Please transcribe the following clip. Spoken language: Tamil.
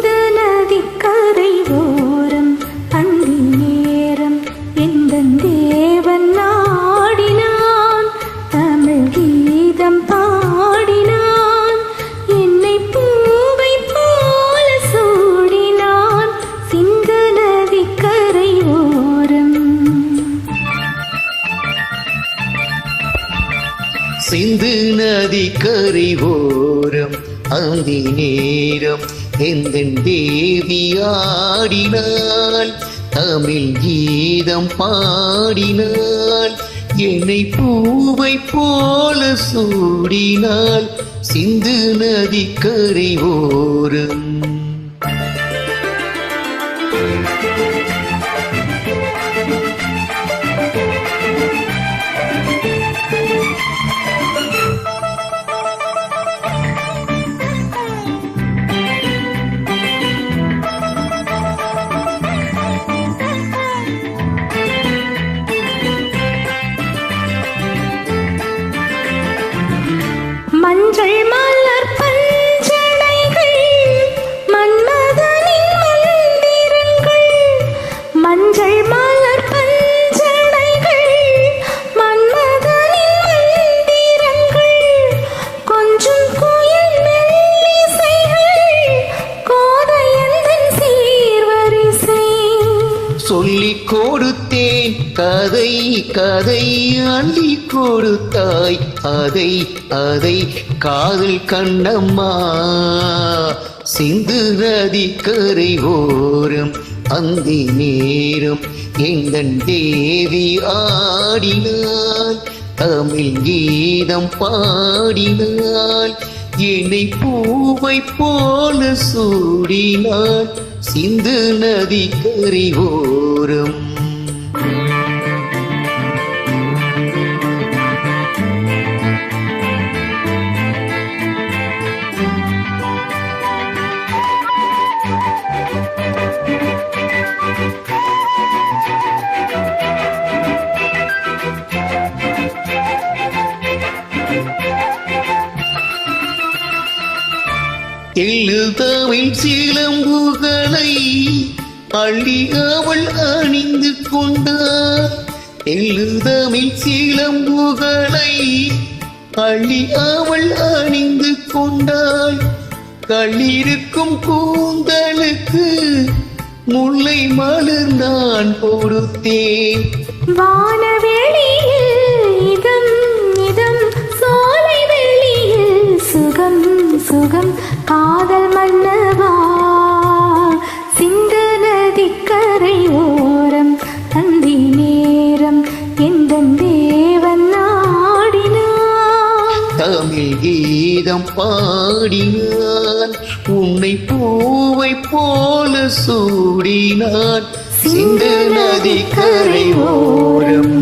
சிந்து நதிக்கரை ஓரம் அந்தி நேரம் எந்தன் தேவன் நாடினான், தமிழ் கீதம் பாடினான், என்னை பூவை போல சூடினான், சிந்து நதிக்கரை ஓரம். சிந்து நதிக்கரை ஓரம் அந்தி நேரம் எந்தன் தேவி ஆடினாள், தமிழ் கீதம் பாடினாள், என்னை பூவை போல சூடினாள், சிந்து நதிக்கரை ஓரம். மஞ்சள் மலர் பஞ்சனைகள் மன்மதனின் மந்திரங்கள், மஞ்சள் மலர் பஞ்சனைகள் மன்மதனின் மந்திரங்கள், கொஞ்சம் குயில் மெல்லிசைகள் கோதையந்தன் சீர்வரிசை. சொல்லிக் கொடுத்தேன் கதை கதை அள்ளி கொடுத்தாய் அதை அதை காதல் கண்ணம்மா, சிந்து நதிக்கரை ஓரம் அந்தி நேரம் எந்தன் தேவி ஆடினாள், தமிழ் கீதம் பாடினாள், என்னை பூவை போல சூடினாள், சிந்து நதிக்கரை ஓரம். எழுதமிழ் சிலம்புகளை அள்ளி அவள் அணிந்து கொண்டாள், எழுதமிழ் சிலம்புகளை அள்ளி அவள் அணிந்து கொண்டாள், கள்ளிருக்கும் கூந்தலுக்கு முல்லை மலர் நான் கொடுத்தேன், வானவெளியில் இதம் இதம் சோலை வெளியில் சுகம் சுகம் காதல் மன்னவா, சிந்து நதிக்கரை ஓரம் அந்தி நேரம் எந்தன் தேவன் நாடினான், தமிழ் கீதம் பாடினான், உன்னை பூவை போல சூடினான், சிந்து நதிக்கரை ஓரம்.